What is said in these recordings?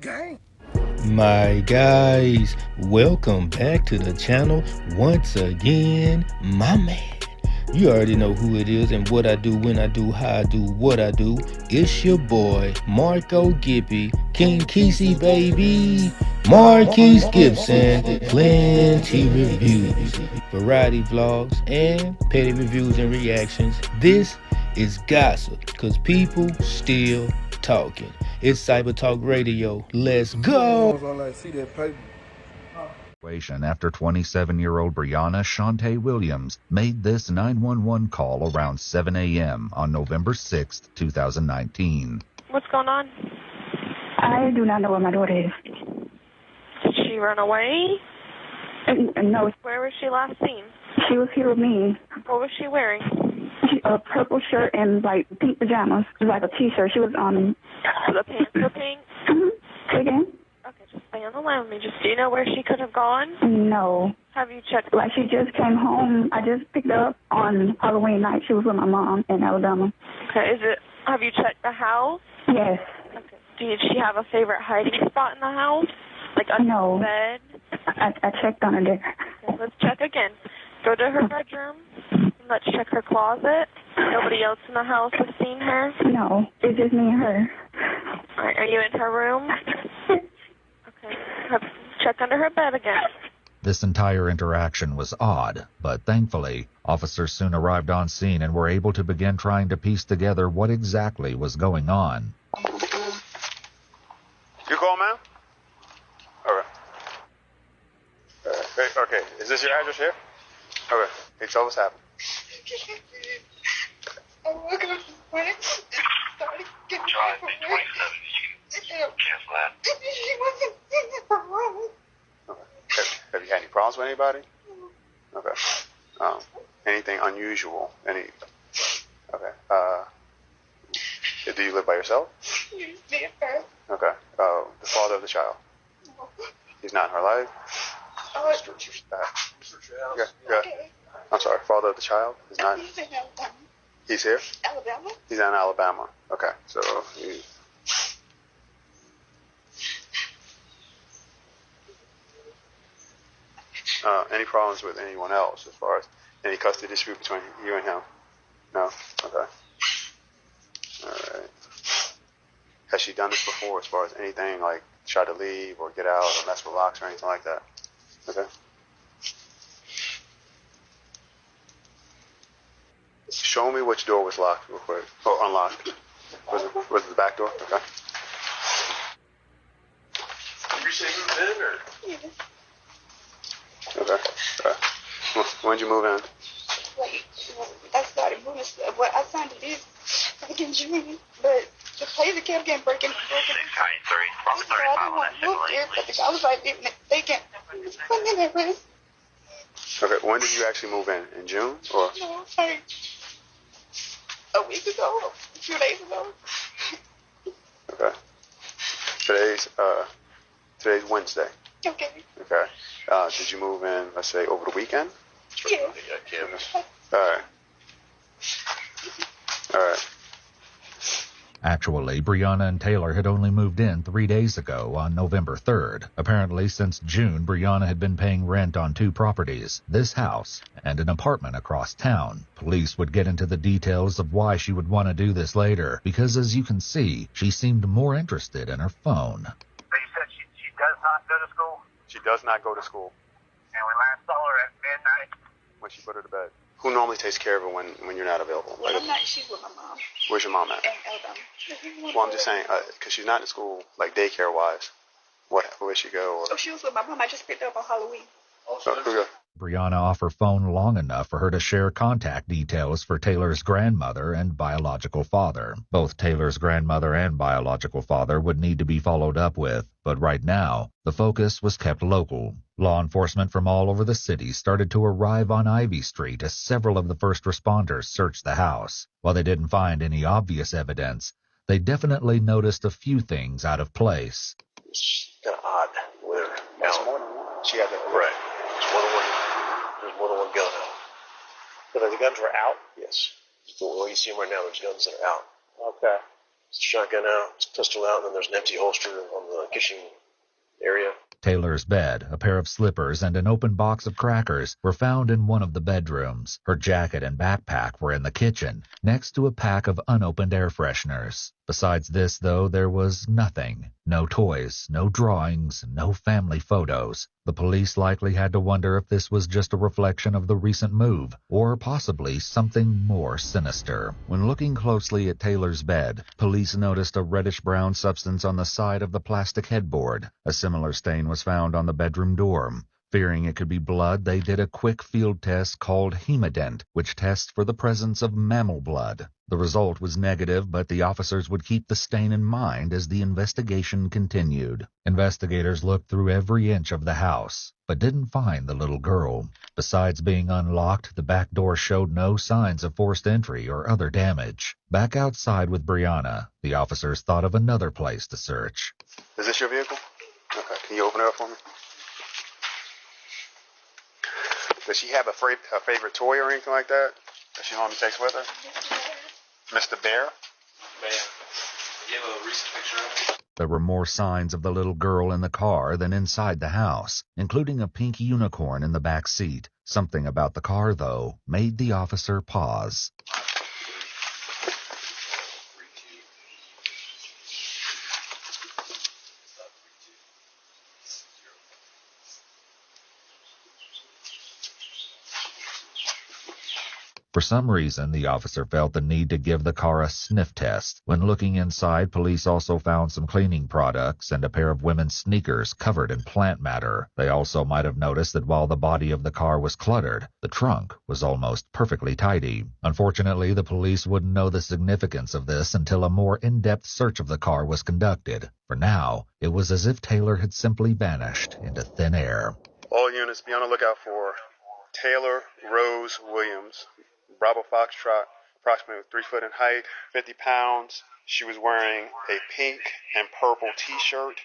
Gang. My guys, welcome back to the channel once again, my man. You already know who it is and what I do, when I do, how I do, what I do. It's your boy, Marco Gippy, King Kesey, baby. Marquise Gibson, plenty reviews, variety vlogs, and petty reviews and reactions. This is gossip, cause people still talking. It's Cyber Talk Radio. Let's go. See that paper. After 27-year-old Brianna Shantae Williams made this 911 call around 7 a.m. on November 6, 2019. What's going on? I do not know where my daughter is. Did she run away? No, Where was she last seen? she was here with me. What was she wearing? A purple shirt and like pink pajamas, like a t-shirt. She was The pants were pink? Say again? Okay, just stay on the line with me. Do you know where she could have gone? No. Have you checked? Like she just came home. I just picked her up on Halloween night. She was with my mom in Alabama. Okay, have you checked the house? Yes. Okay. Did she have a favorite hiding spot in the house? Like under No. the bed? I checked on her there. Okay, let's check again. Go to her bedroom. Let's check her closet. Nobody else in the house has seen her? No, it's just me and her. All right, are you in her room? Okay. Check under her bed again. This entire interaction was odd, but thankfully, officers soon arrived on scene and were able to begin trying to piece together what exactly was going on. You call, ma'am? Okay. Okay. Is this your address here? Okay. Hey, tell us what happened. I'm looking at the way. Started getting Try away the from 27. You can cancel that. She wasn't in the room. Okay. Have you had any problems with anybody? Okay. Anything unusual? Okay. Do you live by yourself? You see it first. Okay. The father of the child. He's not in her life? Okay. I'm sorry. Father of the child? He's not. He's in Alabama. He's here? Alabama? He's in Alabama. Okay. So, any problems with anyone else as far as any custody dispute between you and him? No? Okay. Alright. Has she done this before as far as anything like try to leave or get out or mess with locks or anything like that? Okay. Show me which door was locked real quick. Or unlocked. Was it the back door? Okay. Did you say move in or? Yes. Okay. When did you move in? Like, I started moving stuff. Well, I signed a lease back in June, but the place kept getting broken. 693, from So I 35 didn't on want that to move here, but the guy was like, leaving it vacant. Put me in that risk. Okay. When did you actually move in? In June? Or? No, like a week ago, a few days ago. Okay. Today's Wednesday. Okay. Okay. Did you move in, let's say, over the weekend? Yeah. Alright. Alright. Actually, Brianna and Taylor had only moved in 3 days ago on November 3rd. Apparently, since June, Brianna had been paying rent on 2 properties, this house and an apartment across town. Police would get into the details of why she would want to do this later, because as you can see, she seemed more interested in her phone. So you said she does not go to school? She does not go to school. And we last saw her at midnight? When she put her to bed. Who normally takes care of her when you're not available? Well, I'm not. She's with my mom Where's your mom at? in Alabama. Well, I'm just saying, because she's not in school, like daycare-wise. Where she go? Oh, she was with my mom. I just picked her up on Halloween. Okay. Brianna off her phone long enough for her to share contact details for Taylor's grandmother and biological father. Both Taylor's grandmother and biological father would need to be followed up with, but right now, the focus was kept local. Law enforcement from all over the city started to arrive on Ivy Street as several of the first responders searched the house. While they didn't find any obvious evidence, they definitely noticed a few things out of place. It's kind of odd with her. That's more than one. She had that. Right. There's more than one gun out. So the guns were out? Yes. So, well, you see them right now, there's guns that are out. Okay. shotgun out, his pistol out, and then there's an empty holster on the kitchen area. Taylor's bed, a pair of slippers, and an open box of crackers were found in one of the bedrooms. Her jacket and backpack were in the kitchen, next to a pack of unopened air fresheners. Besides this, though, there was nothing. No toys, no drawings, no family photos. The police likely had to wonder if this was just a reflection of the recent move, or possibly something more sinister. When looking closely at Taylor's bed, police noticed a reddish-brown substance on the side of the plastic headboard. A similar stain was found on the bedroom door. Fearing it could be blood, they did a quick field test called Hemodent, which tests for the presence of mammal blood. The result was negative, but the officers would keep the stain in mind as the investigation continued. Investigators looked through every inch of the house, but didn't find the little girl. Besides being unlocked, the back door showed no signs of forced entry or other damage. Back outside with Brianna, the officers thought of another place to search. Is this your vehicle? Okay. Can you open it up for me? Does she have a favorite toy or anything like that she normally takes with her? Mr. Bear? Man, you have a recent picture of it? There were more signs of the little girl in the car than inside the house, including a pink unicorn in the back seat. Something about the car, though, made the officer pause. For some reason, the officer felt the need to give the car a sniff test. When looking inside, police also found some cleaning products and a pair of women's sneakers covered in plant matter. They also might have noticed that while the body of the car was cluttered, the trunk was almost perfectly tidy. Unfortunately, the police wouldn't know the significance of this until a more in-depth search of the car was conducted. For now, it was as if Taylor had simply vanished into thin air. All units be on the lookout for Taylor Rose Williams. Bravo Foxtrot, approximately 3 foot in height, 50 pounds. She was wearing a pink and purple t-shirt.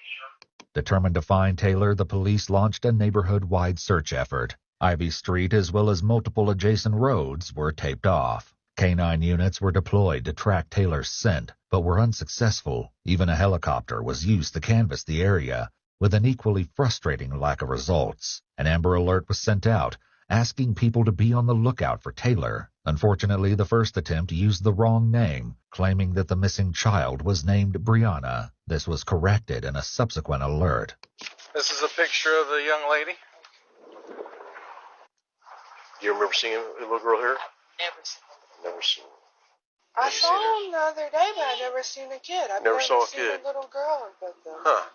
Determined to find Taylor, the police launched a neighborhood-wide search effort. Ivy Street, as well as multiple adjacent roads, were taped off. Canine units were deployed to track Taylor's scent, but were unsuccessful. Even a helicopter was used to canvass the area, with an equally frustrating lack of results. An Amber Alert was sent out, asking people to be on the lookout for Taylor. Unfortunately, the first attempt used the wrong name, claiming that the missing child was named Brianna. This was corrected in a subsequent alert. This is a picture of the young lady. Do you remember seeing a little girl here? Never seen him. Never seen her. I saw him the other day, but I never seen a kid. I've Never saw a seen kid. a little girl. But Huh.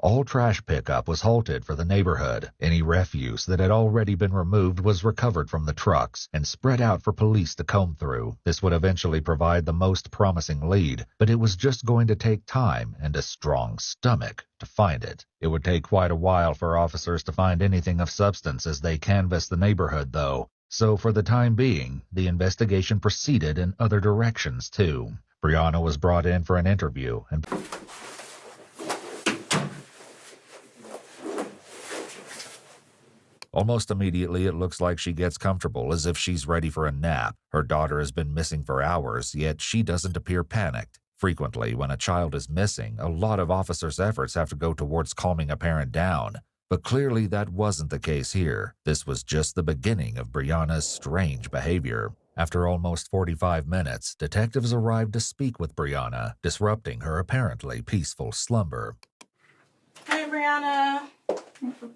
All trash pickup was halted for the neighborhood. Any refuse that had already been removed was recovered from the trucks and spread out for police to comb through. This would eventually provide the most promising lead, but it was just going to take time and a strong stomach to find it. It would take quite a while for officers to find anything of substance as they canvassed the neighborhood, though. So for the time being, the investigation proceeded in other directions, too. Brianna was brought in for an interview and almost immediately, it looks like she gets comfortable, as if she's ready for a nap. Her daughter has been missing for hours, yet she doesn't appear panicked. Frequently, when a child is missing, a lot of officers' efforts have to go towards calming a parent down. But clearly that wasn't the case here. This was just the beginning of Brianna's strange behavior. After almost 45 minutes, detectives arrived to speak with Brianna, disrupting her apparently peaceful slumber. Hey, Brianna.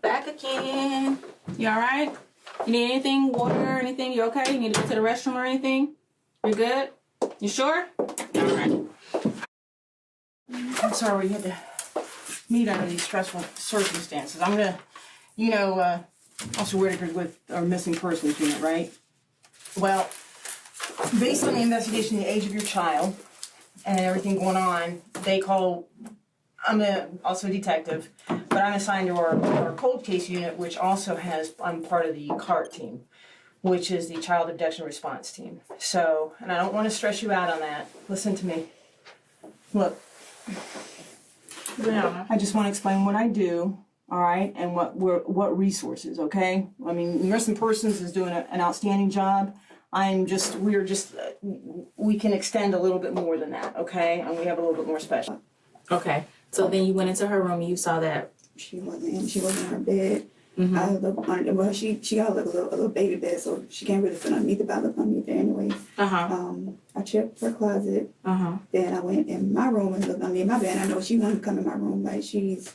Back again. You all right? You need anything? Water or anything? You okay? You need to go to the restroom or anything? You good? You sure? All right. I'm sorry we had to meet under these stressful circumstances. I'm gonna, Officer Whitaker's with our missing persons unit, right? Well, based on the investigation, the age of your child, and everything going on, I'm also a detective, but I'm assigned to our cold case unit, which also I'm part of the CART team, which is the Child Abduction Response Team. So, and I don't want to stress you out on that. Listen to me. Look, I just want to explain what I do, all right, and what resources, okay? I mean, Missing Persons is doing an outstanding job. We can extend a little bit more than that, okay? And we have a little bit more special. Okay. So then you went into her room and you saw that. She wasn't in her bed. Mm-hmm. I looked under, well, she got like a little baby bed, so she can't really fit underneath it, but I looked underneath there anyway. I checked her closet. Then I went in my room and looked underneath my bed. I know she wanted to come in my room. Like she's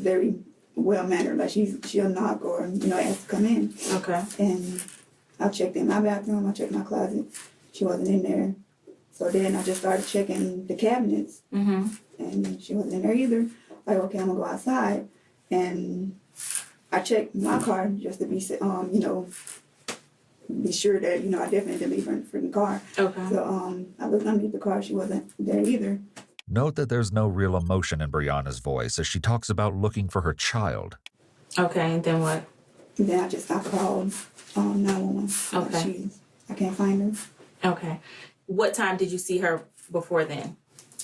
very well mannered. Like she'll knock or ask to come in. Okay. And I checked in my bathroom. I checked my closet. She wasn't in there. So then I just started checking the cabinets. And she wasn't in there either. Like, okay, I'm gonna go outside. And I checked my car just to be sure that, I definitely didn't leave her in the freaking car. Okay. So I looked underneath the car. She wasn't there either. Note that there's no real emotion in Brianna's voice as she talks about looking for her child. Okay, and then what? And then I called 911. Okay. I can't find her. Okay. What time did you see her before then?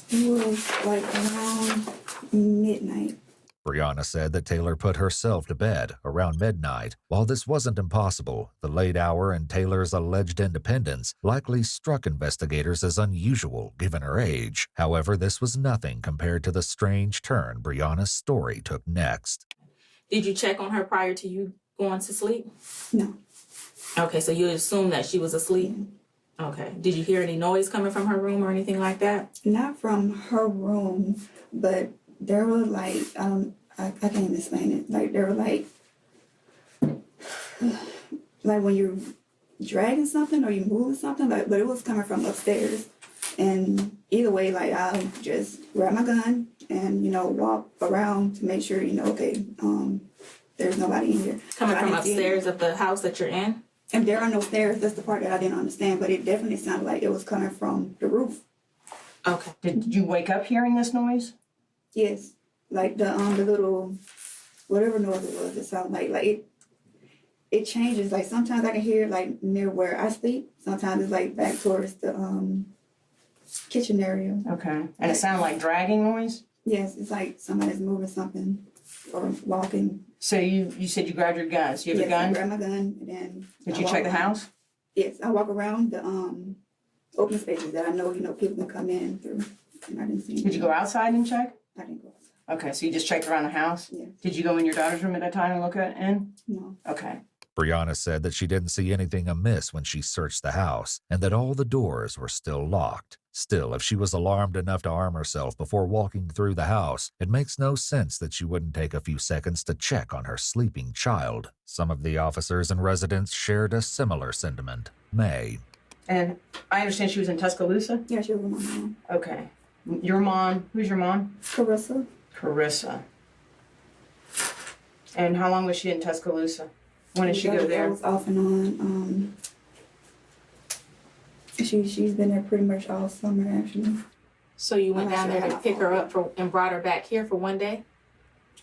It was like around midnight. Brianna said that Taylor put herself to bed around midnight. While this wasn't impossible, the late hour and Taylor's alleged independence likely struck investigators as unusual given her age. However, this was nothing compared to the strange turn Brianna's story took next. Did you check on her prior to you going to sleep? No. Okay, so you assume that she was asleep? Okay. Did you hear any noise coming from her room or anything like that? Not from her room, but there were like, I can't even explain it. Like there were like when you're dragging something or you moving something, but it was coming from upstairs. And either way, like I'll just grab my gun and, walk around to make sure, okay, there's nobody in here. Coming from upstairs of the house that you're in? And there are no stairs. That's the part that I didn't understand, but it definitely sounded like it was coming from the roof. Okay. Did you wake up hearing this noise? Yes. Like the little, whatever noise it was, it sounded like it changes. Like sometimes I can hear it like near where I sleep. Sometimes it's like back towards the kitchen area. Okay. And it sounded like dragging noise? Yes, it's like somebody's moving something or walking. So you said you grabbed your gun. So you have a gun? I grabbed my gun and then. Did you check the house? Yes, I walk around the open spaces that I know, people can come in through. And I didn't see anything. Did you go outside and check? I didn't go outside. Okay, so you just checked around the house? Yes. Did you go in your daughter's room at that time and look in? No. Okay. Brianna said that she didn't see anything amiss when she searched the house and that all the doors were still locked. Still, if she was alarmed enough to arm herself before walking through the house, it makes no sense that she wouldn't take a few seconds to check on her sleeping child. Some of the officers and residents shared a similar sentiment. May. And I understand she was in Tuscaloosa? Yeah, she was with my mom. Okay. Your mom, who's your mom? Carissa. Carissa. And how long was she in Tuscaloosa? When did she go there? That was off and on. She's been there pretty much all summer, actually. So you went down there to pick her up and brought her back here for one day?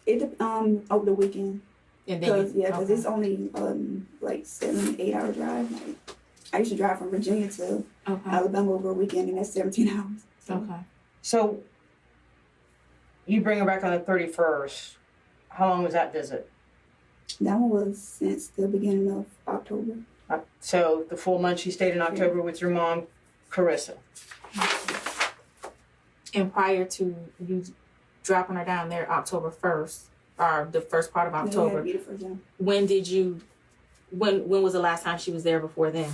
Over the weekend. And then because it's only like 7-8 hour drive. Like, I used to drive from Virginia to Alabama over a weekend, and that's 17 hours. So. Okay. So you bring her back on the 31st. How long was that visit? That one was since the beginning of October. So the full month she stayed in October with your mom, Carissa. And prior to you dropping her down there October 1st, or the first part of October, when was the last time she was there before then?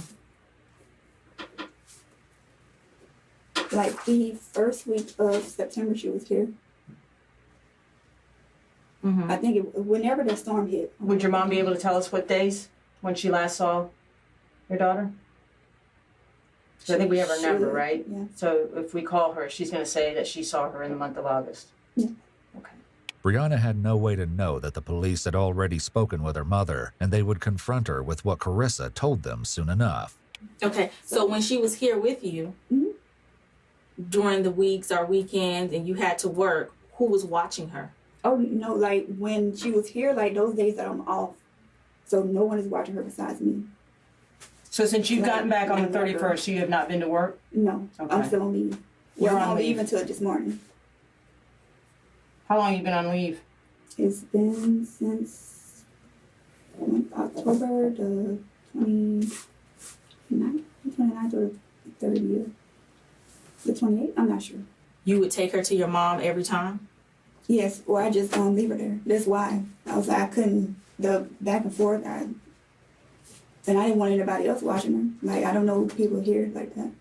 Like the first week of September she was here. Mm-hmm. I think whenever the storm hit. Would your mom be able to tell us what days when she last saw your daughter? So I think we have her number, right? Yeah. So if we call her, she's going to say that she saw her in the month of August. Yeah. Okay. Brianna had no way to know that the police had already spoken with her mother, and they would confront her with what Carissa told them soon enough. Okay, so when she was here with you, during the weeks or weekends and you had to work, who was watching her? Oh, no, like when she was here, like those days that I'm off, so no one is watching her besides me. So since you've gotten back on the 31st, you have not been to work? No, okay. I'm still on leave. You're on leave until this morning. How long have you been on leave? It's been since October the 29th or 30th. The 28th? I'm not sure. You would take her to your mom every time? Yes, or I just don't leave her there. That's why. I was like, I couldn't, the back and forth, and I didn't want anybody else watching her. Like, I don't know people here like that.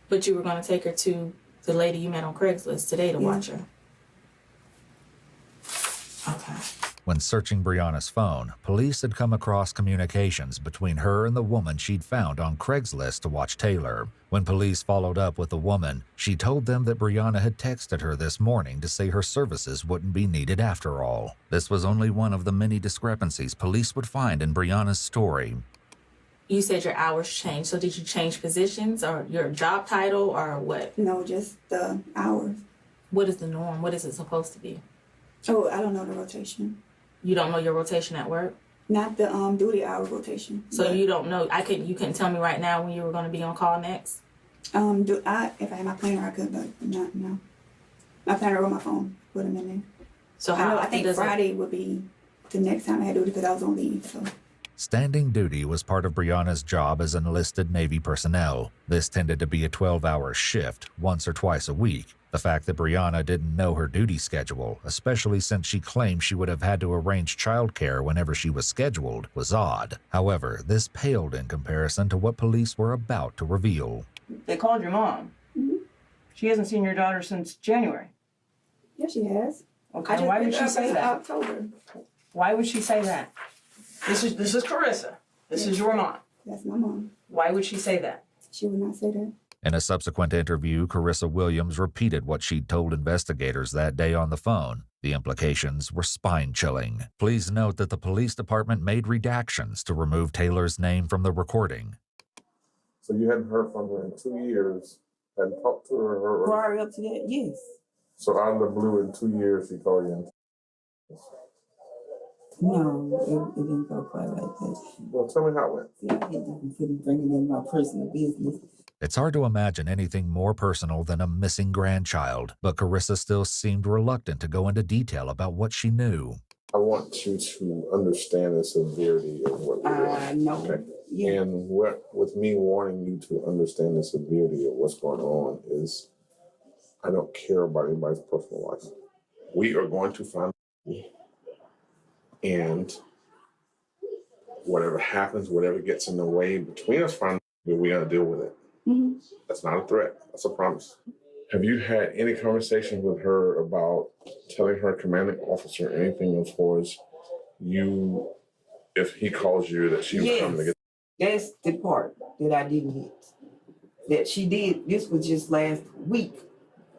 But you were going to take her to the lady you met on Craigslist today to watch her? Okay. When searching Brianna's phone, police had come across communications between her and the woman she'd found on Craigslist to watch Taylor. When police followed up with the woman, she told them that Brianna had texted her this morning to say her services wouldn't be needed after all. This was only one of the many discrepancies police would find in Brianna's story. You said your hours changed, so did you change positions or your job title or what? No, just the hours. What is the norm? What is it supposed to be? Oh, I don't know the rotation. You don't know your rotation at work? Not the duty hour rotation. So you don't know. You couldn't tell me right now when you were going to be on call next? If I had my planner, I could, but not no. My planner or my phone, put them in there. So how? I think Friday would be the next time I had duty because I was on leave. So. Standing duty was part of Brianna's job as enlisted Navy personnel. This tended to be a 12-hour shift, once or twice a week. The fact that Brianna didn't know her duty schedule, especially since she claimed she would have had to arrange childcare whenever she was scheduled, was odd. However, this paled in comparison to what police were about to reveal. They called your mom. Mm-hmm. She hasn't seen your daughter since January. Yeah, she has. Okay, why would she say that? October. Why would she say that? This is Carissa. This is your mom. That's my mom. Why would she say that? She would not say that. In a subsequent interview, Carissa Williams repeated what she'd told investigators that day on the phone. The implications were spine-chilling. Please note that the police department made redactions to remove Taylor's name from the recording. So you hadn't heard from her in 2 years, hadn't talked to her? Prior up to that, yes. So out of the blue, in 2 years, she called you? No, it didn't go quite like that. Well, tell me how it went. Yeah, I couldn't bring it in my personal business. It's hard to imagine anything more personal than a missing grandchild, but Carissa still seemed reluctant to go into detail about what she knew. I want you to understand the severity of what you're doing. I know. Okay. Yeah. And with me wanting you to understand the severity of what's going on is I don't care about anybody's personal life. We are going to find and whatever happens, whatever gets in the way between us, we're going to deal with it. Mm-hmm. That's not a threat. That's a promise. Have you had any conversations with her about telling her commanding officer anything as far as you, if he calls you, that she was coming to get? That's the part that I didn't hit. That she did. This was just last week.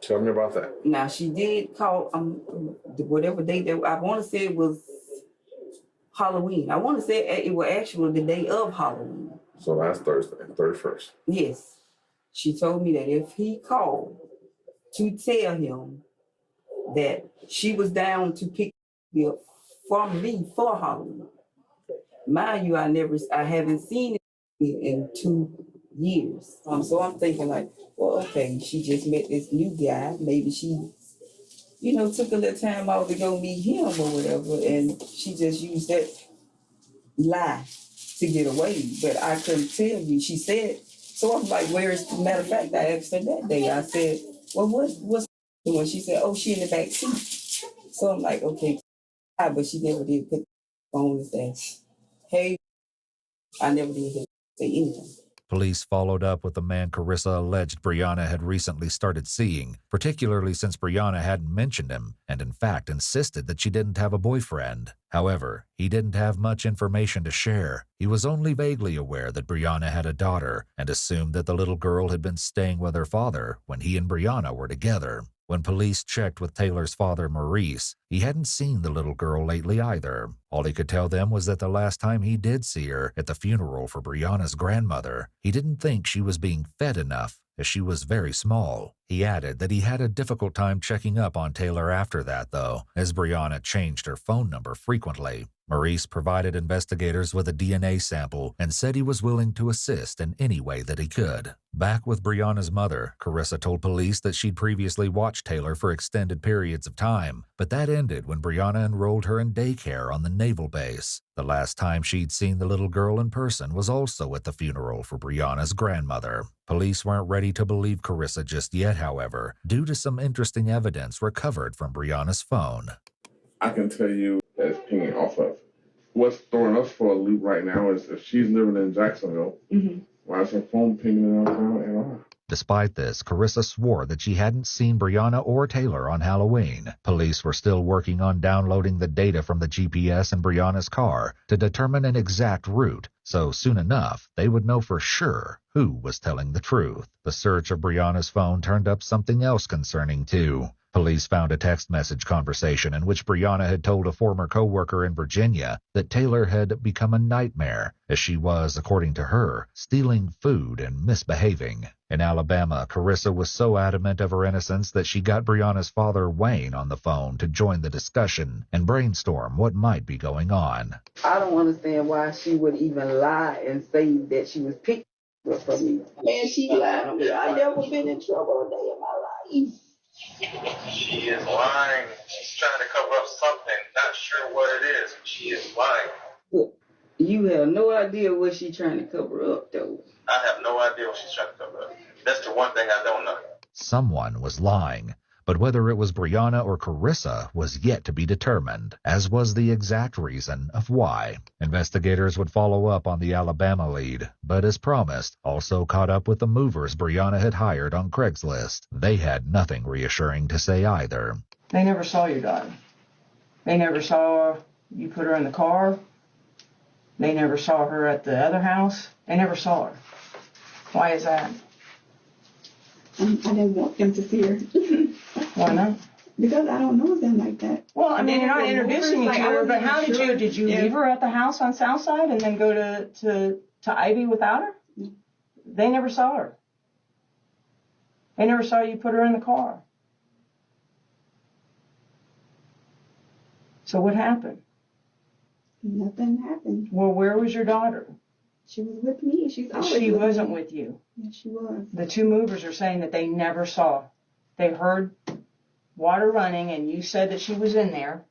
Tell me about that. Now she did call whatever day that I want to say it was Halloween. I want to say it was actually the day of Halloween. So last Thursday, 31st. Yes. She told me that if he called to tell him that she was down to pick me up from me for Halloween. Mind you, I haven't seen it in 2 years. So I'm thinking like, well, okay, she just met this new guy. Maybe she, took a little time out to go meet him or whatever. And she just used that lie to get away. But I couldn't tell you. She said, so I'm like, where is, matter of fact, I asked her that day. I said, well, what's doing? She said, oh, she in the back seat. So I'm like, okay. But she never did put the phone and say, hey, I never did say anything. Police followed up with the man Carissa alleged Brianna had recently started seeing, particularly since Brianna hadn't mentioned him and in fact insisted that she didn't have a boyfriend. However, he didn't have much information to share. He was only vaguely aware that Brianna had a daughter and assumed that the little girl had been staying with her father when he and Brianna were together. When police checked with Taylor's father, Maurice, he hadn't seen the little girl lately either. All he could tell them was that the last time he did see her, at the funeral for Brianna's grandmother, he didn't think she was being fed enough, as she was very small. He added that he had a difficult time checking up on Taylor after that, though, as Brianna changed her phone number frequently. Maurice provided investigators with a DNA sample and said he was willing to assist in any way that he could. Back with Brianna's mother, Carissa told police that she'd previously watched Taylor for extended periods of time, but that ended when Brianna enrolled her in daycare on the naval base. The last time she'd seen the little girl in person was also at the funeral for Brianna's grandmother. Police weren't ready to believe Carissa just yet, however, due to some interesting evidence recovered from Brianna's phone. I can tell you that it's pinging off of. What's throwing us for a loop right now is if she's living in Jacksonville, why is her phone pinging out now at all? Despite this, Carissa swore that she hadn't seen Brianna or Taylor on Halloween. Police were still working on downloading the data from the GPS in Brianna's car to determine an exact route, so soon enough, they would know for sure who was telling the truth. The search of Brianna's phone turned up something else concerning, too. Police found a text message conversation in which Brianna had told a former co-worker in Virginia that Taylor had become a nightmare, as she was, according to her, stealing food and misbehaving. In Alabama, Carissa was so adamant of her innocence that she got Brianna's father, Wayne, on the phone to join the discussion and brainstorm what might be going on. I don't understand why she would even lie and say that she was picked up from me. Man, she lied on me. I never been in trouble a day in my life. She is lying. She's trying to cover up something. Not sure what it is. She is lying. But you have no idea what she's trying to cover up, though. I have no idea what she's trying to cover up. That's the one thing I don't know. Someone was lying, but whether it was Brianna or Carissa was yet to be determined, as was the exact reason of why. Investigators would follow up on the Alabama lead, but as promised, also caught up with the movers Brianna had hired on Craigslist. They had nothing reassuring to say either. They never saw your daughter. They never saw you put her in the car. They never saw her at the other house. They never saw her. Why is that? I didn't want them to see her. Why not? Because I don't know them like that. Well, I mean, you're not introducing me to her, but how did you leave her at the house on Southside and then go to Ivy without her? They never saw her. They never saw you put her in the car. So what happened? Nothing happened. Well, where was your daughter? She was with me. She wasn't with you. Yes, she was. The two movers are saying that they never saw. They heard water running, and you said that she was in there,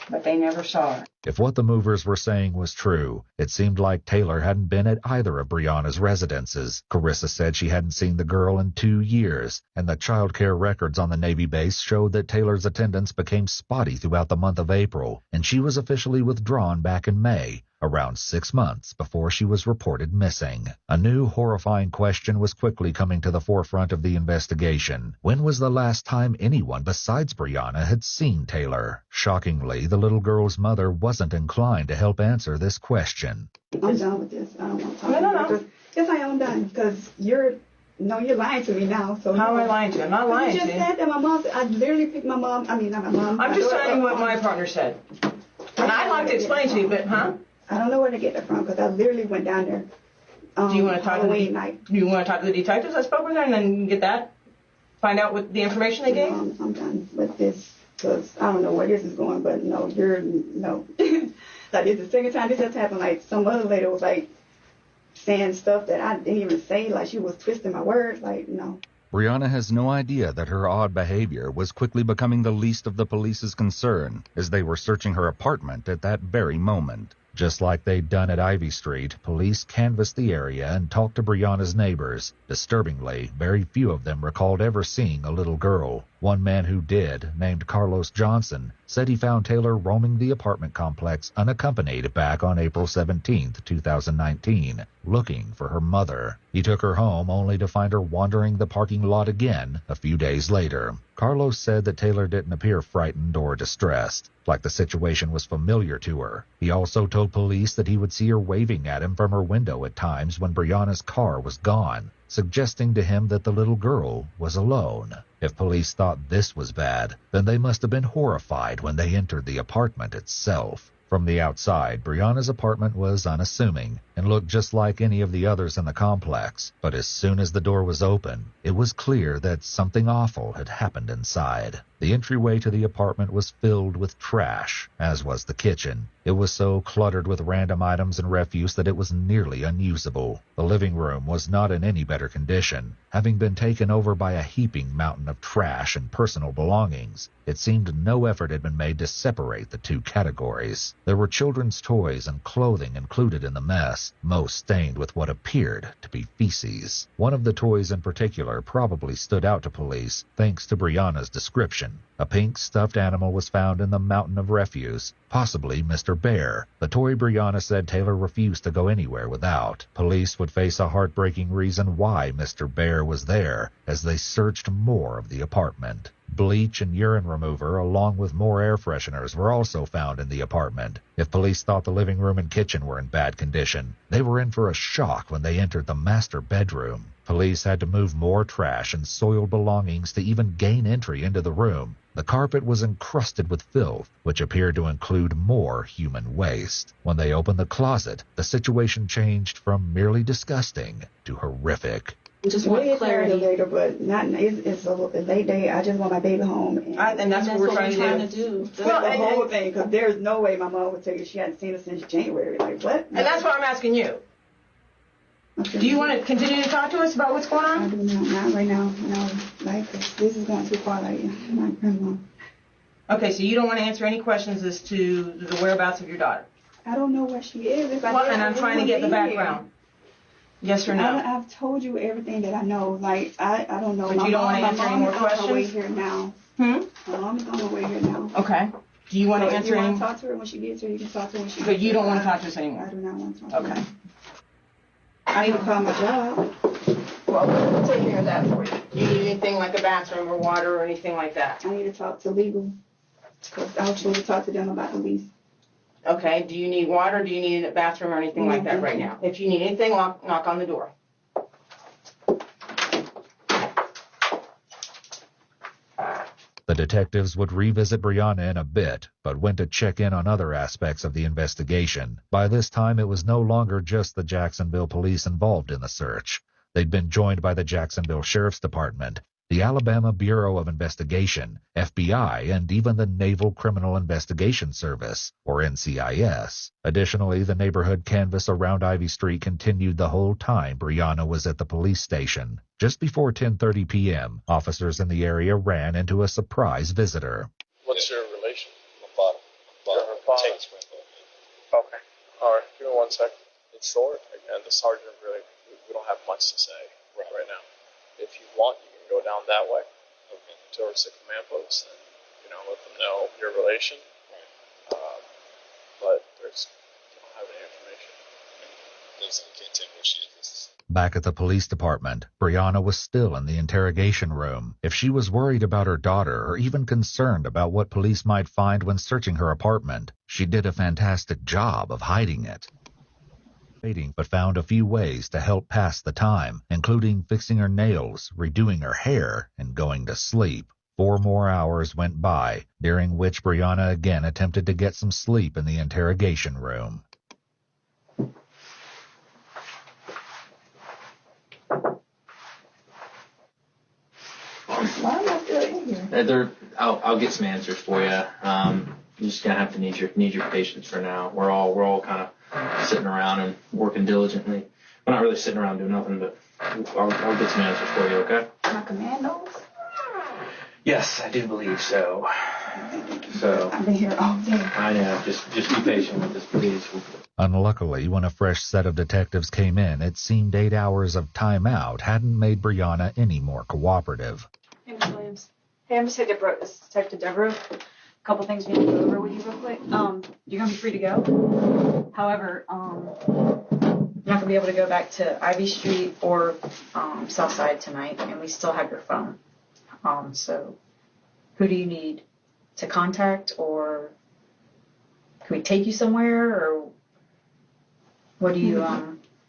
but they never saw her. If what the movers were saying was true, it seemed like Taylor hadn't been at either of Brianna's residences. Carissa said she hadn't seen the girl in 2 years, and the child care records on the Navy base showed that Taylor's attendance became spotty throughout the month of April, and she was officially withdrawn back in May, around 6 months before she was reported missing. A new horrifying question was quickly coming to the forefront of the investigation. When was the last time anyone besides Brianna had seen Taylor? Shockingly, the little girl's mother wasn't inclined to help answer this question. I'm done with this. I don't want to talk about this. Yes, I am done, because you're lying to me now. So how am I lying to you? I'm not lying to you. You just said that my mom, I literally picked my mom, not my mom. I'm just telling you what my partner said. And I'd like to explain to you, but, I don't know where to get that from, because I literally went down there do you want to talk Halloween night. Do you want to talk to the detectives I spoke with her and then get that? Find out what the information they gave? I'm done with this, because I don't know where this is going, but no. Like, it's the second time this has happened. Like, some other lady was, like, saying stuff that I didn't even say. Like, she was twisting my words. Like, no. Brianna has no idea that her odd behavior was quickly becoming the least of the police's concern as they were searching her apartment at that very moment. Just like they'd done at Ivy Street, police canvassed the area and talked to Brianna's neighbors. Disturbingly, very few of them recalled ever seeing a little girl. One man who did, named Carlos Johnson, said he found Taylor roaming the apartment complex unaccompanied back on April 17, 2019, looking for her mother. He took her home only to find her wandering the parking lot again a few days later. Carlos said that Taylor didn't appear frightened or distressed, like the situation was familiar to her. He also told police that he would see her waving at him from her window at times when Brianna's car was gone, suggesting to him that the little girl was alone. If police thought this was bad, then they must have been horrified when they entered the apartment itself. From the outside, Brianna's apartment was unassuming, and looked just like any of the others in the complex. But as soon as the door was open, it was clear that something awful had happened inside. The entryway to the apartment was filled with trash, as was the kitchen. It was so cluttered with random items and refuse that it was nearly unusable. The living room was not in any better condition, having been taken over by a heaping mountain of trash and personal belongings. It seemed no effort had been made to separate the two categories. There were children's toys and clothing included in the mess, most stained with what appeared to be feces. One of the toys in particular probably stood out to police, thanks to Brianna's description. A pink stuffed animal was found in the mountain of refuse, possibly Mr. Bear. The toy Brianna said Taylor refused to go anywhere without. Police would face a heartbreaking reason why Mr. Bear was there as they searched more of the apartment. Bleach and urine remover, along with more air fresheners, were also found in the apartment. If police thought the living room and kitchen were in bad condition, they were in for a shock when they entered the master bedroom. Police had to move more trash and soiled belongings to even gain entry into the room. The carpet was encrusted with filth, which appeared to include more human waste. When they opened the closet, the situation changed from merely disgusting to horrific. Just want clarity. Later, but not. It's a late day. I just want my baby home, and that's what we're trying to do. Well, the whole thing, because there's no way my mom would tell you she hadn't seen us since January. Like what? And that's what I'm asking you. Okay. Do you want to continue to talk to us about what's going on? I do not right now. No, like this is going too far. Like not. Okay, so you don't want to answer any questions as to the whereabouts of your daughter. I don't know where she is. And I'm trying to get the background. Yes or no? I've told you everything that I know. Like, I don't know. But you don't want to answer any more questions? My mom is on her way here now. My mom is on her way here now. Okay. Do you want to answer any? You want to talk to her when she gets here, you can talk to her when she gets here. But you don't want to talk to us anymore? I do not want to talk to her. Okay. I need to call my job. Well, we'll take care of that for you. Do you need anything like a bathroom or water or anything like that? I need to talk to legal. Because I was going to talk to them about the lease. Okay, do you need water? Do you need a bathroom or anything like that right now? If you need anything, knock on the door. The detectives would revisit Brianna in a bit, but went to check in on other aspects of the investigation. By this time, it was no longer just the Jacksonville police involved in the search. They'd been joined by the Jacksonville Sheriff's Department, the Alabama Bureau of Investigation, FBI, and even the Naval Criminal Investigation Service, or NCIS. Additionally, the neighborhood canvass around Ivy Street continued the whole time Brianna was at the police station. Just before 10:30 p.m., officers in the area ran into a surprise visitor. What's your relation? My father. Okay. All right. Give me 1 second. It's short, and the sergeant really, we don't have much to say right now. If you want, you can go down that way towards the command post and, let them know your relation. But they don't have any information. I can't tell me where she is. Back at the police department, Brianna was still in the interrogation room. If she was worried about her daughter or even concerned about what police might find when searching her apartment, she did a fantastic job of hiding it. But found a few ways to help pass the time, including fixing her nails, redoing her hair, and going to sleep. 4 more hours went by, during which Brianna again attempted to get some sleep in the interrogation room. Why am I still in here? I'll get some answers for you. You're just gonna have to need your patience for now. We're all kind of sitting around and working diligently. We're not really sitting around doing nothing, but I'll get some answers for you. Okay? My commandos? Yes, I do believe so. I've been here all day. I know. Just be patient with us, please. Unluckily, when a fresh set of detectives came in, it seemed 8 hours of time out hadn't made Brianna any more cooperative. Hey, Ms. Williams. Hey, I'm Detective Deborah. A couple things we need to go over with you real quick. You're going to be free to go. However, you're not going to be able to go back to Ivy Street or South Side tonight, and we still have your phone. So who do you need to contact, or can we take you somewhere, or what do you,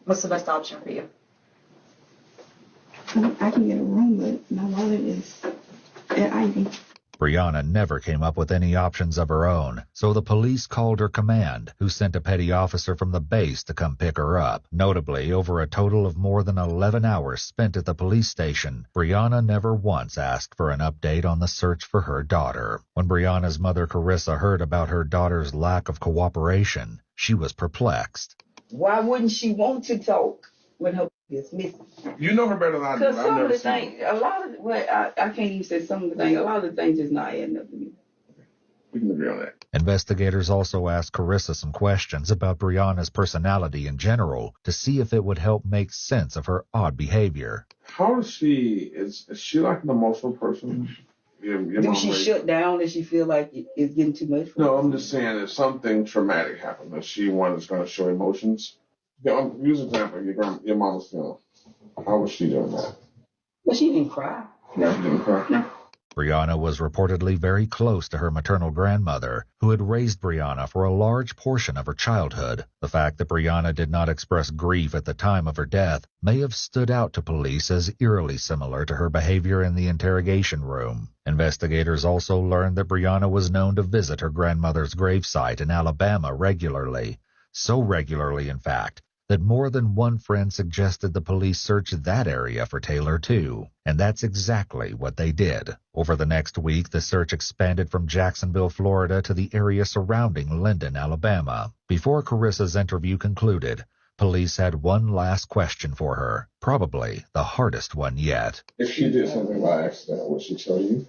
what's the best option for you? I can get a room, but my wallet is at Ivy. Brianna never came up with any options of her own, so the police called her command, who sent a petty officer from the base to come pick her up. Notably, over a total of more than 11 hours spent at the police station, Brianna never once asked for an update on the search for her daughter. When Brianna's mother, Carissa, heard about her daughter's lack of cooperation, she was perplexed. Why wouldn't she want to talk when her is missing? You know her better than I do. Because some of the things, I can't even say some of the things, a lot of the things just not adding up to me. We can agree on that. Investigators also asked Carissa some questions about Brianna's personality in general to see if it would help make sense of her odd behavior. How is she? Is she like an emotional person? Do she shut down if she feel like it's getting too much? No, I'm just saying if something traumatic happened, is she one that's going to show emotions? Use an example. Your mama's funeral. How was she doing that? But she didn't cry. No, she didn't cry. No. Brianna was reportedly very close to her maternal grandmother, who had raised Brianna for a large portion of her childhood. The fact that Brianna did not express grief at the time of her death may have stood out to police as eerily similar to her behavior in the interrogation room. Investigators also learned that Brianna was known to visit her grandmother's gravesite in Alabama regularly. So regularly, in fact, that more than one friend suggested the police search that area for Taylor too. And that's exactly what they did. Over the next week, the search expanded from Jacksonville, Florida to the area surrounding Linden, Alabama. Before Carissa's interview concluded, police had one last question for her, probably the hardest one yet. If she did something by accident, would she tell you?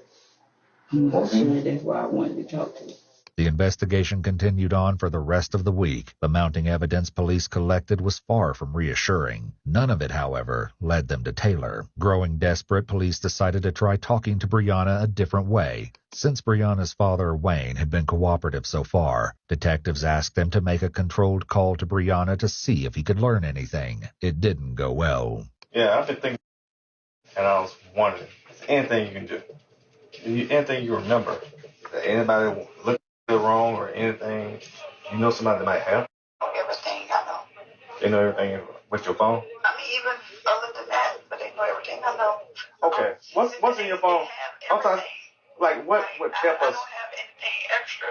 I'm not sure. That's why I wanted to talk to her. The investigation continued on for the rest of the week. The mounting evidence police collected was far from reassuring. None of it, however, led them to Taylor. Growing desperate, police decided to try talking to Brianna a different way. Since Brianna's father, Wayne, had been cooperative so far, detectives asked them to make a controlled call to Brianna to see if he could learn anything. It didn't go well. Yeah, I've been thinking, and I was wondering, anything you can do, anything you remember, that anybody look wrong or anything, you know somebody that might help? Everything I know. They know everything with your phone? I mean, even other than that, but they know everything I know. Okay. What's in your phone? Sometimes, like, what would help us? I don't have anything extra.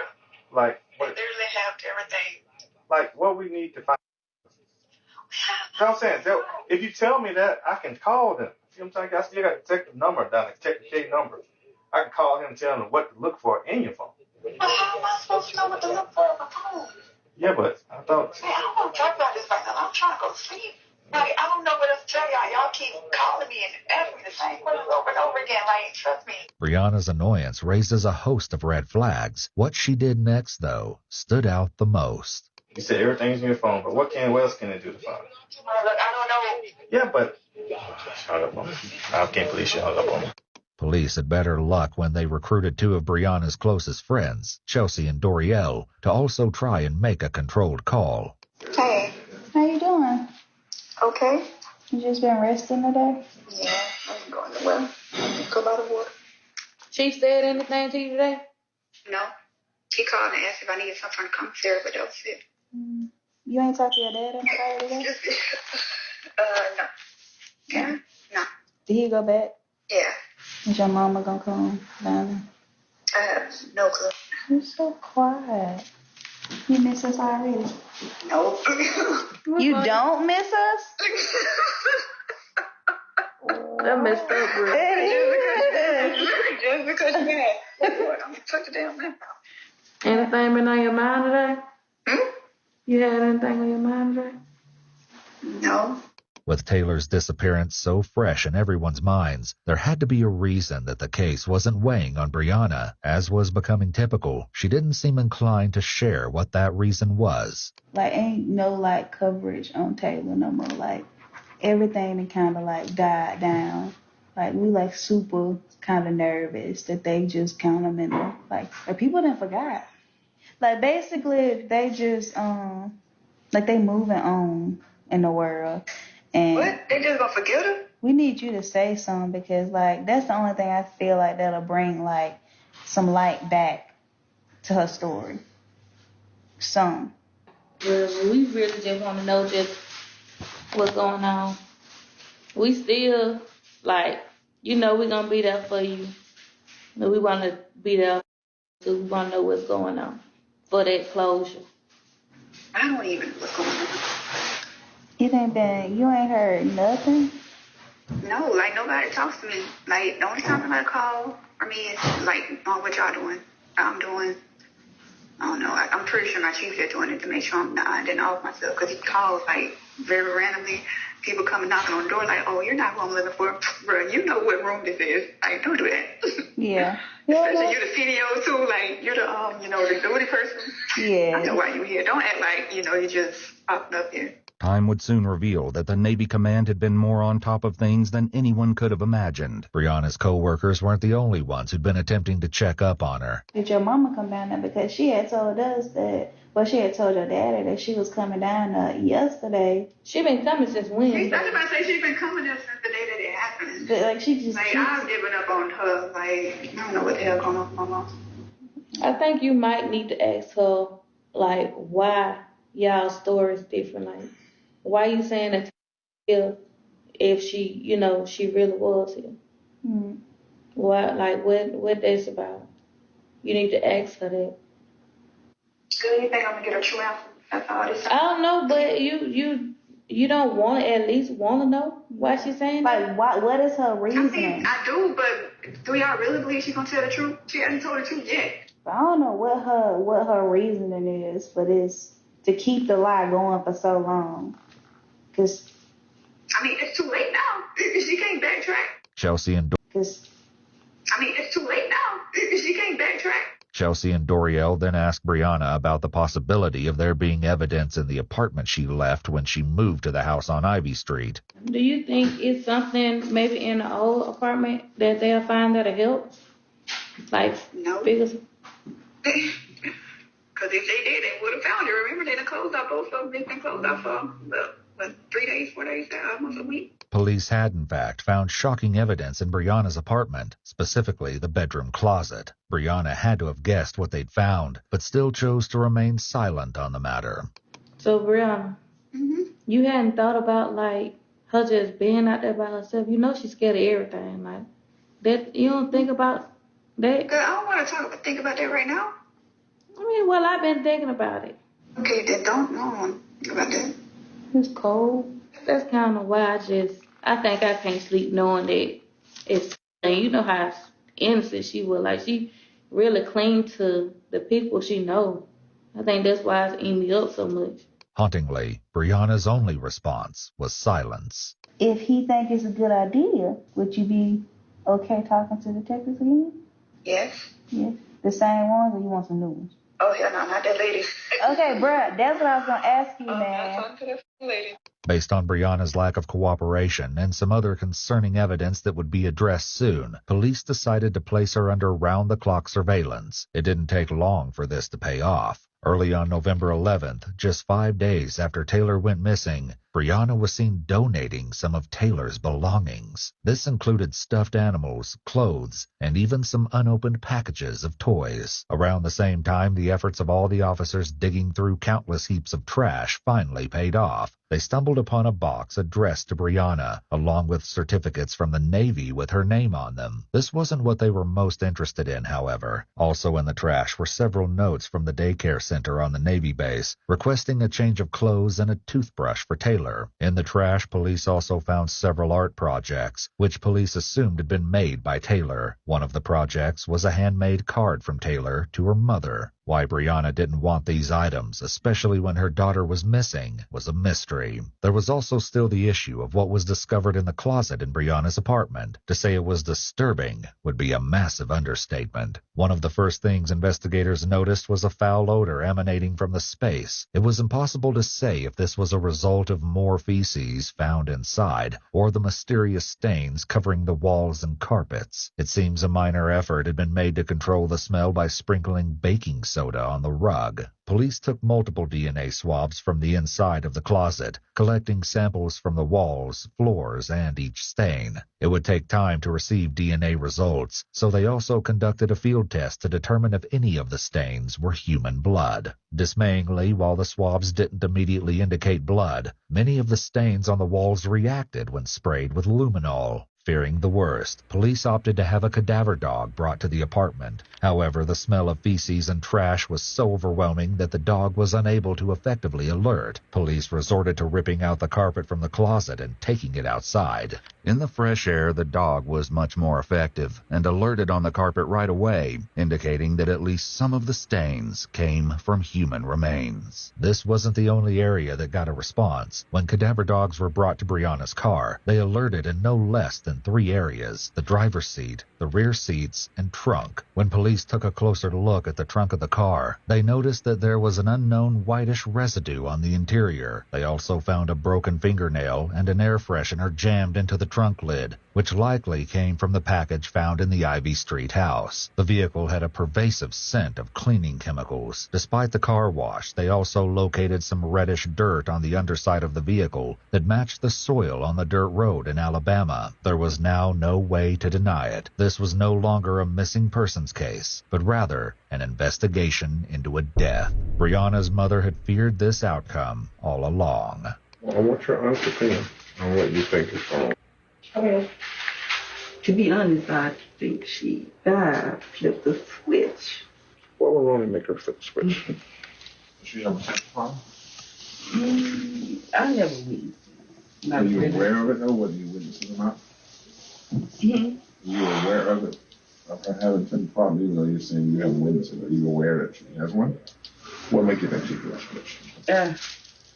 Like, they literally have everything. Like, what we need to find. You know what I'm saying? If you tell me that, I can call them. See what I'm saying? I still got to take the number down, check the K number. I can call him and tell him what to look for in your phone. But how am I supposed to know what to look for on my phone? Yeah, but I thought... Man, I don't want to talk about this right now. I'm trying to go to sleep. Like, I don't know what else to tell y'all. Y'all keep calling me and asking me the same questions over and over again. Like, trust me. Brianna's annoyance raises a host of red flags. What she did next, though, stood out the most. You said everything's in your phone, but what else can it do to find? Look, I don't know. Yeah, but... Hung up on me. I can't believe she hung up on me. Police had better luck when they recruited two of Brianna's closest friends, Chelsea and Dorielle, to also try and make a controlled call. Hey. How you doing? Okay. You just been resting today? Yeah, I'm going to well. Go by the water. Chief said anything to you today? No. He called and asked if I needed something from the commissary, but that was it. You ain't talked to your dad anybody today? No. Yeah? No. Did he go back? Yeah. Is your mama gonna come down I have no clue. there? You're so quiet. You miss us already? No. You don't miss us? That messed up, bro. Just because you're mad. I'm gonna put the damn mouth. Anything been on your mind today? You had anything on your mind today? No. With Taylor's disappearance so fresh in everyone's minds, there had to be a reason that the case wasn't weighing on Brianna. As was becoming typical, she didn't seem inclined to share what that reason was. Like, ain't no, like, coverage on Taylor no more. Like, everything kind of, like, died down. Like, we, like, super kind of nervous that they just count them in the, like people didn't forgot. Like, basically, they just, like, they moving on in the world. And what? They just gonna forget her? We need you to say something because, like, that's the only thing I feel like that'll bring, like, some light back to her story. Some. Well, we really just want to know just what's going on. We still, like, you know, we're going to be there for you. We want to be there because we want to know what's going on for that closure. I don't even know what's going on. You ain't heard nothing? No, like nobody talks to me. Like the only time somebody call for me is like, oh, what y'all doing? I'm doing. I don't know. I'm pretty sure my chief is doing it to make sure I'm not getting off myself because he calls like very randomly. People coming knocking on the door like, oh, you're not who I'm looking for. Bro, you know what room this is. Like, don't do that. Yeah. Especially you're the CDO too. Like, you're the, the duty person. Yeah. I know why you're here. Don't act like, you just popped up here. Time would soon reveal that the Navy command had been more on top of things than anyone could have imagined. Brianna's co-workers weren't the only ones who'd been attempting to check up on her. Did your mama come down there? Because she had told us that, well, she had told your daddy that she was coming down there yesterday. She been coming since Wednesday. I was about to say she's been coming there since the day that it happened. But, like, I've given up on her. Like, I don't know what the hell going on with my mom. I think you might need to ask her, like, why y'all's story is different. Like, why you saying that if she, she really was here? Mm. What that's about? You need to ask her that. Good, you think I'm gonna get a true answer after all this? I don't know, but you don't want to at least want to know why she's saying that? Like, what is her reasoning? I mean, I do, but do y'all really believe she's gonna tell the truth? She hasn't told the truth yet. I don't know what her reasoning is, but it's to keep the lie going for so long. Cause I mean, it's too late now. She can't backtrack. Chelsea and it's too late now. She can't backtrack. Chelsea and Doriel then asked Brianna about the possibility of there being evidence in the apartment she left when she moved to the house on Ivy Street. Do you think it's something maybe in the old apartment that they'll find that'll help? Like, no. Because if they did, they would have found her. Remember, they done closed out both of them. They've been closed out for 3 days, 4 days, almost a week. Police had, in fact, found shocking evidence in Brianna's apartment, specifically the bedroom closet. Brianna had to have guessed what they'd found, but still chose to remain silent on the matter. So, Brianna, you hadn't thought about, like, her just being out there by herself? You know she's scared of everything. Like, that. You don't think about that? Girl, I don't want to think about that right now. I mean, well, I've been thinking about it. Okay, then don't think about that. It's cold. That's kind of why I think I can't sleep knowing that it's, and you know how innocent she was. Like, she really cling to the people she know. I think that's why it's eating me up so much. Hauntingly, Brianna's only response was silence. If he think it's a good idea, would you be okay talking to detectives again? Yes. Yes. The same ones, or you want some new ones? Oh, hell no, not that lady. Okay, bruh, that's what I was going to ask you, man. I'm not talking to that lady. Based on Brianna's lack of cooperation and some other concerning evidence that would be addressed soon, police decided to place her under round-the-clock surveillance. It didn't take long for this to pay off. Early on November 11th, just 5 days after Taylor went missing, Brianna was seen donating some of Taylor's belongings. This included stuffed animals, clothes, and even some unopened packages of toys. Around the same time, the efforts of all the officers digging through countless heaps of trash finally paid off. They stumbled upon a box addressed to Brianna, along with certificates from the Navy with her name on them. This wasn't what they were most interested in, however. Also in the trash were several notes from the daycare center on the Navy base, requesting a change of clothes and a toothbrush for Taylor. In the trash, police also found several art projects, which police assumed had been made by Taylor. One of the projects was a handmade card from Taylor to her mother. Why Brianna didn't want these items, especially when her daughter was missing, was a mystery. There was also still the issue of what was discovered in the closet in Brianna's apartment. To say it was disturbing would be a massive understatement. One of the first things investigators noticed was a foul odor emanating from the space. It was impossible to say if this was a result of more feces found inside, or the mysterious stains covering the walls and carpets. It seems a minor effort had been made to control the smell by sprinkling baking soda on the rug. Police took multiple DNA swabs from the inside of the closet, collecting samples from the walls, floors, and each stain. It would take time to receive DNA results, so they also conducted a field test to determine if any of the stains were human blood. Dismayingly, while the swabs didn't immediately indicate blood, many of the stains on the walls reacted when sprayed with luminol. Fearing the worst, police opted to have a cadaver dog brought to the apartment. However, the smell of feces and trash was so overwhelming that the dog was unable to effectively alert. Police resorted to ripping out the carpet from the closet and taking it outside. In the fresh air, the dog was much more effective and alerted on the carpet right away, indicating that at least some of the stains came from human remains. This wasn't the only area that got a response. When cadaver dogs were brought to Brianna's car, they alerted in no less than 3 areas: the driver's seat, the rear seats, and trunk. When police took a closer look at the trunk of the car, they noticed that there was an unknown whitish residue on the interior. They also found a broken fingernail and an air freshener jammed into the trunk lid, which likely came from the package found in the Ivy Street house. The vehicle had a pervasive scent of cleaning chemicals. Despite the car wash, they also located some reddish dirt on the underside of the vehicle that matched the soil on the dirt road in Alabama. There was now no way to deny it. This was no longer a missing persons case, but rather an investigation into a death. Brianna's mother had feared this outcome all along. I want your honest opinion on what you think is wrong. Okay. To be honest, I think she flipped the switch. What went wrong to make her flip the switch? Did she ever have a problem? I never witnessed it. Were you aware of it, though, whether you witnessed it or not? Mm-hmm. Were you aware of it? Of her having a problem, even though you're saying you haven't witnessed it? Are you aware that she has one? What makes you think she flipped the switch?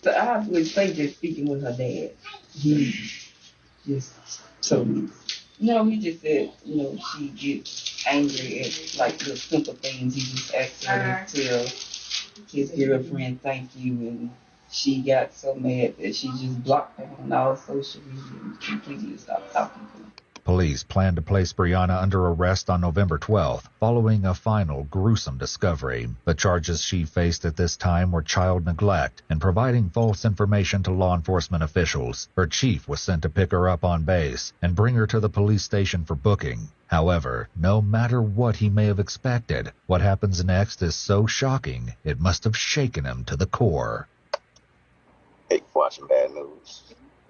So I would say just speaking with her dad. He just told me. No, he just said, she gets angry at like the simple things. He just asked her to tell his girlfriend thank you, and she got so mad that she just blocked her on all social media and completely stopped talking to him. Police planned to place Brianna under arrest on November 12th, following a final gruesome discovery. The charges she faced at this time were child neglect and providing false information to law enforcement officials. Her chief was sent to pick her up on base and bring her to the police station for booking. However, no matter what he may have expected, what happens next is so shocking it must have shaken him to the core. I hate watching bad news.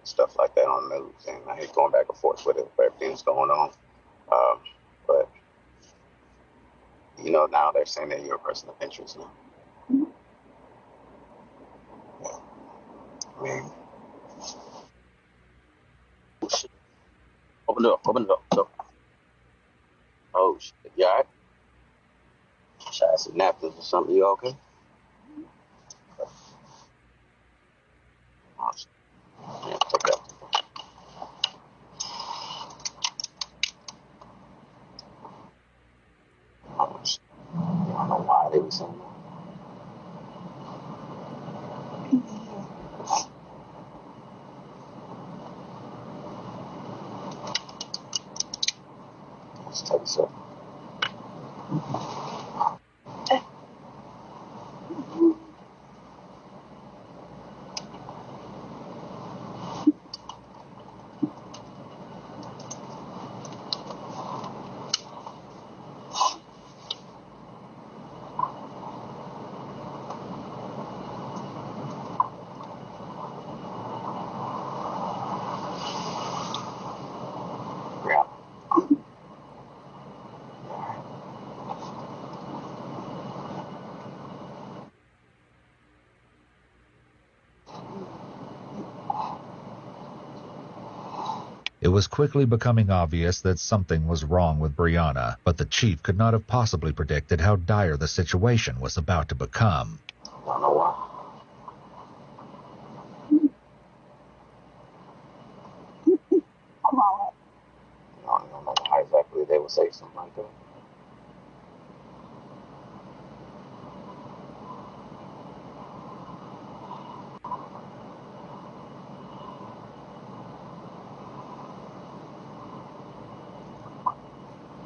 Stuff like that on the news, and I hate going back and forth with it, where everything's going on. But now they're saying that you're a person of interest now. Yeah. I mean, oh, shit. Open the door. Oh shit, you alright? Should I have some napkins or something? You okay? Oh, shit. Yeah, take that. I don't know why they were saying that. Let's take a sip. It was quickly becoming obvious that something was wrong with Brianna, but the chief could not have possibly predicted how dire the situation was about to become. I don't know why. I don't know why exactly they would say something like that.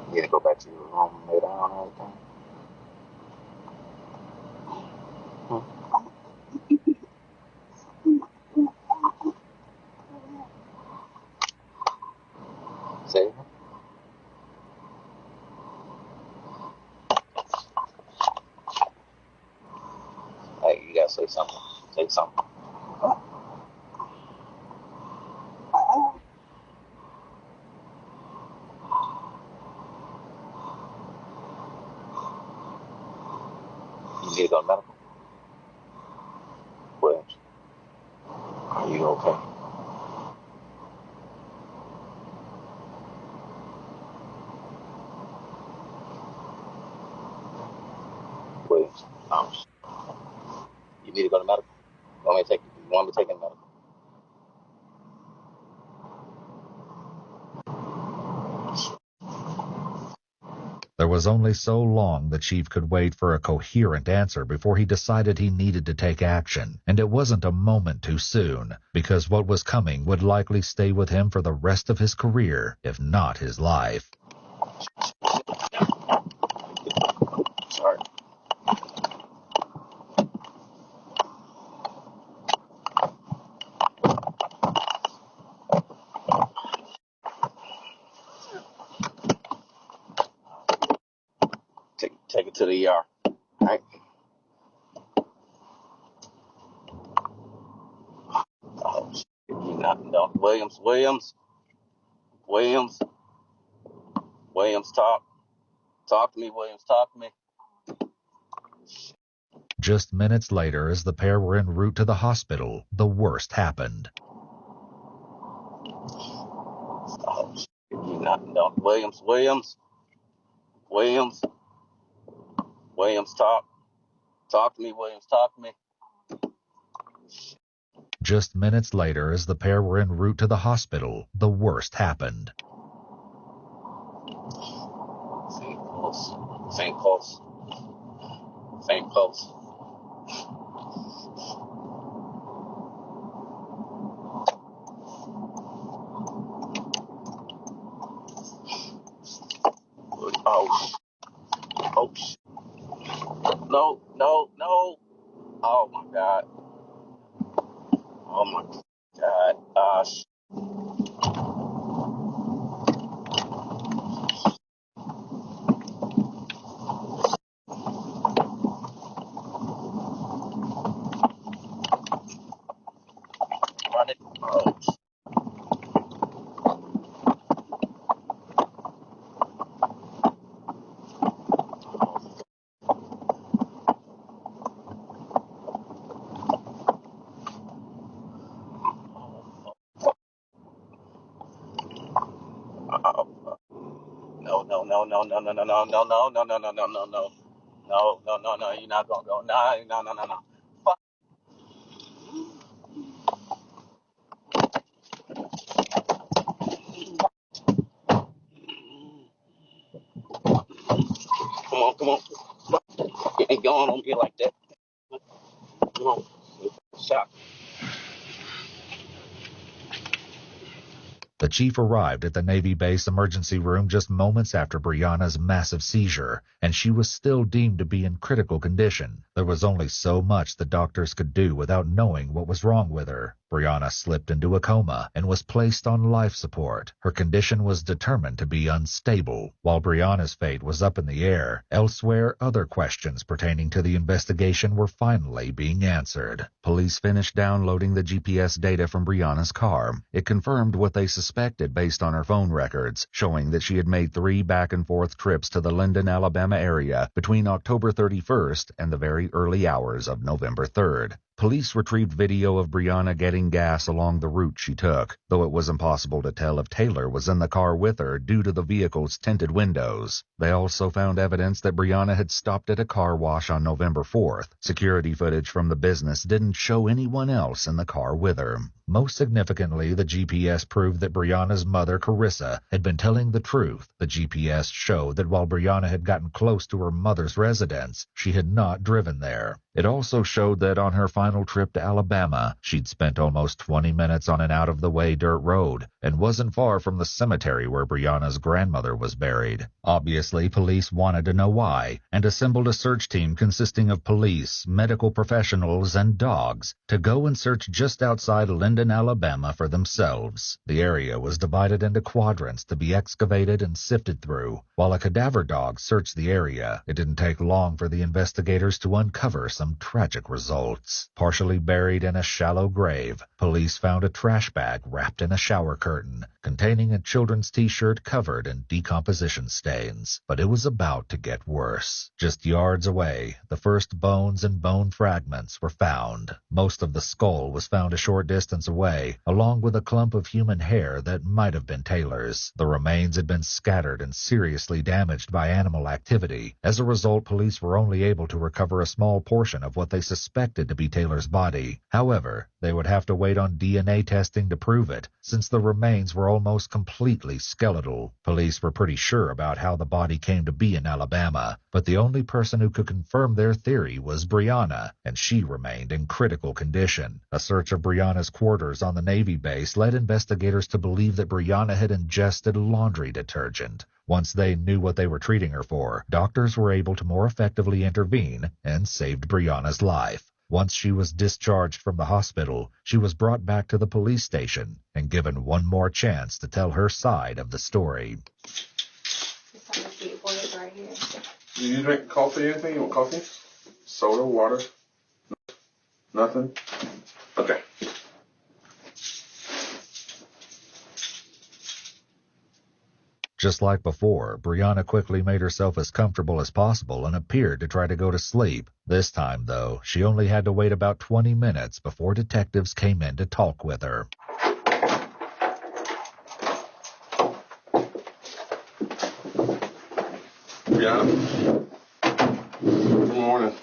You need to go back to your room and lay down and everything. Say it. Hey, you gotta say something. Say something. You need to go to medical. Williams, are you okay? Williams, you need to go to medical. You want me to take you to medical? There was only so long the chief could wait for a coherent answer before he decided he needed to take action, and it wasn't a moment too soon, because what was coming would likely stay with him for the rest of his career, if not his life. Sorry. Take it to the ER. All right. Oh, shit. You not no. Williams, talk to me, Williams, talk to me. Just minutes later, as the pair were en route to the hospital, the worst happened. Oh, shit. You not no. Williams, talk to me, Williams, talk to me. Just minutes later, as the pair were en route to the hospital, the worst happened. Same pulse. Oh, shit. No. Oh, my God. Shit. Run it. Oh, shit. No, you're not gonna go. No. Fuck. Come on. You ain't going on me like that. Come on. Shot. The chief arrived at the Navy base emergency room just moments after Brianna's massive seizure, and she was still deemed to be in critical condition. There was only so much the doctors could do without knowing what was wrong with her. Brianna slipped into a coma and was placed on life support. Her condition was determined to be unstable. While Brianna's fate was up in the air, elsewhere other questions pertaining to the investigation were finally being answered. Police finished downloading the GPS data from Brianna's car. It confirmed what they suspected based on her phone records, showing that she had made 3 back-and-forth trips to the Linden, Alabama area between October 31st and the very early hours of November 3rd. Police retrieved video of Brianna getting gas along the route she took, though it was impossible to tell if Taylor was in the car with her due to the vehicle's tinted windows. They also found evidence that Brianna had stopped at a car wash on November 4th. Security footage from the business didn't show anyone else in the car with her. Most significantly, the GPS proved that Brianna's mother, Carissa, had been telling the truth. The GPS showed that while Brianna had gotten close to her mother's residence, she had not driven there. It also showed that on her final trip to Alabama, she'd spent almost 20 minutes on an out-of-the-way dirt road and wasn't far from the cemetery where Brianna's grandmother was buried. Obviously, police wanted to know why and assembled a search team consisting of police, medical professionals, and dogs to go and search just outside Linden, Alabama for themselves. The area was divided into quadrants to be excavated and sifted through. While a cadaver dog searched the area, it didn't take long for the investigators to uncover some tragic results. Partially buried in a shallow grave, police found a trash bag wrapped in a shower curtain containing a children's t-shirt covered in decomposition stains. But it was about to get worse. Just yards away, the first bones and bone fragments were found. Most of the skull was found a short distance away, along with a clump of human hair that might have been Taylor's. The remains had been scattered and seriously damaged by animal activity. As a result, police were only able to recover a small portion of what they suspected to be Taylor's body. However, they would have to wait on DNA testing to prove it, since the remains were almost completely skeletal. Police were pretty sure about how the body came to be in Alabama, but the only person who could confirm their theory was Brianna, and she remained in critical condition. A search of Brianna's quarters on the Navy base led investigators to believe that Brianna had ingested laundry detergent. Once they knew what they were treating her for, doctors were able to more effectively intervene and saved Brianna's life. Once she was discharged from the hospital, she was brought back to the police station and given one more chance to tell her side of the story. Do you drink coffee or anything? You want coffee? Soda, water? Nothing? Okay. Just like before, Brianna quickly made herself as comfortable as possible and appeared to try to go to sleep. This time, though, she only had to wait about 20 minutes before detectives came in to talk with her. Brianna? Good morning.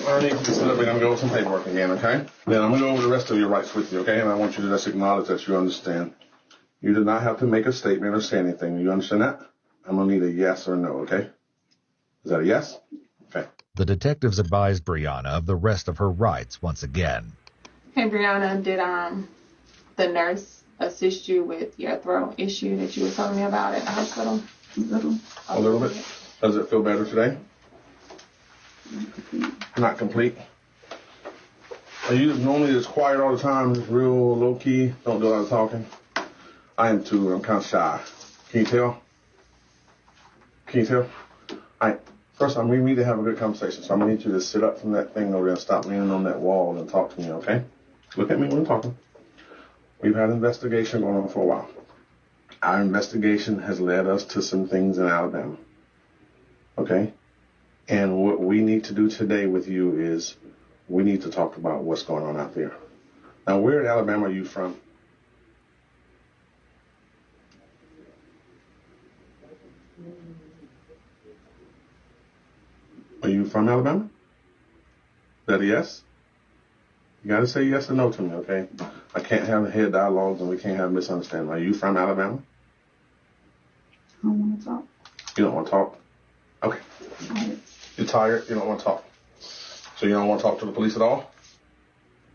I need to sit up. We're going to go over some paperwork again, okay? Then I'm going to go over the rest of your rights with you, okay? And I want you to just acknowledge that you understand. You do not have to make a statement or say anything. You understand that? I'm going to need a yes or no, okay? Is that a yes? Okay. The detectives advised Brianna of the rest of her rights once again. Hey, Brianna, did the nurse assist you with your throat issue that you were telling me about at the hospital? A little bit. Does it feel better today? Not complete. Are you normally just quiet all the time, just real low key, don't do a lot of talking? I am too. I'm kind of shy. Can you tell? Can you tell? First, we need to have a good conversation, so I'm going to need you to sit up from that thing over there and stop leaning on that wall and talk to me, okay? Look at me when I'm talking. We've had an investigation going on for a while. Our investigation has led us to some things in Alabama, okay? And what we need to do today with you is we need to talk about what's going on out there. Now, where in Alabama are you from? Are you from Alabama? Is that a yes? You got to say yes or no to me, okay? I can't have head dialogues and we can't have misunderstanding. Are you from Alabama? I don't want to talk. You don't want to talk? Okay. Right. You're tired? You don't want to talk? So you don't want to talk to the police at all?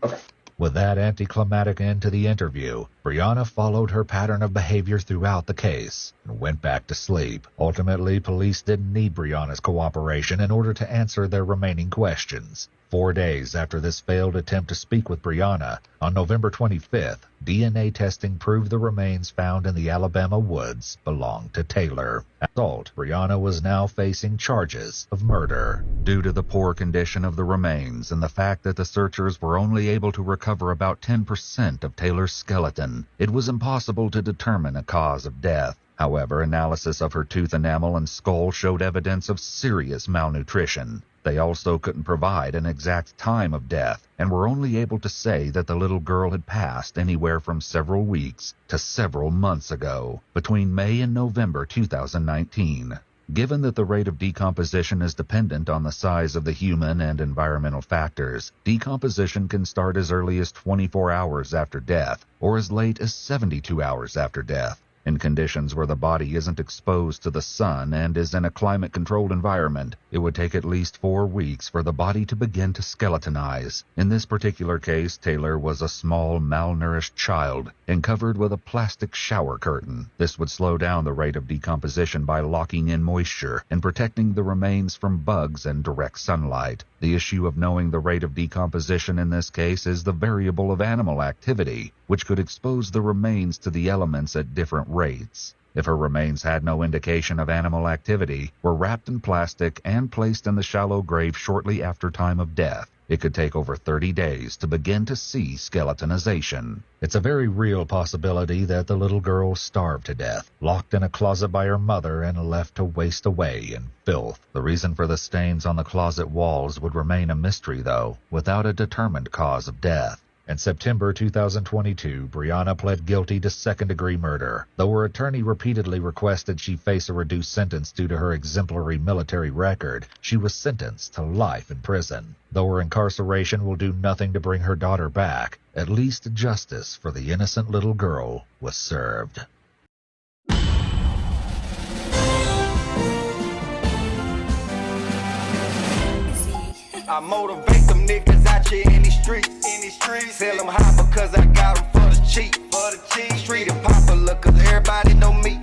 Okay. With that anticlimactic end to the interview, Brianna followed her pattern of behavior throughout the case and went back to sleep. Ultimately, police didn't need Brianna's cooperation in order to answer their remaining questions. 4 days after this failed attempt to speak with Brianna, on November 25th, DNA testing proved the remains found in the Alabama woods belonged to Taylor. As a result, Brianna was now facing charges of murder. Due to the poor condition of the remains and the fact that the searchers were only able to recover about 10% of Taylor's skeleton, it was impossible to determine a cause of death. However, analysis of her tooth enamel and skull showed evidence of serious malnutrition. They also couldn't provide an exact time of death and were only able to say that the little girl had passed anywhere from several weeks to several months ago, between May and November 2019. Given that the rate of decomposition is dependent on the size of the human and environmental factors, decomposition can start as early as 24 hours after death or as late as 72 hours after death. In conditions where the body isn't exposed to the sun and is in a climate-controlled environment, it would take at least 4 weeks for the body to begin to skeletonize. In this particular case, Taylor was a small, malnourished child and covered with a plastic shower curtain. This would slow down the rate of decomposition by locking in moisture and protecting the remains from bugs and direct sunlight. The issue of knowing the rate of decomposition in this case is the variable of animal activity, which could expose the remains to the elements at different rates. if her remains had no indication of animal activity, were wrapped in plastic and placed in the shallow grave shortly after time of death, it could take over 30 days to begin to see skeletonization. It's a very real possibility that the little girl starved to death, locked in a closet by her mother and left to waste away in filth. The reason for the stains on the closet walls would remain a mystery, though, without a determined cause of death. In September 2022, Brianna pled guilty to second-degree murder. Though her attorney repeatedly requested she face a reduced sentence due to her exemplary military record, she was sentenced to life in prison. Though her incarceration will do nothing to bring her daughter back, at least justice for the innocent little girl was served. I motivate them niggas out here in these streets. Tell them high because I got them for the cheap. Street and popular cause everybody know me.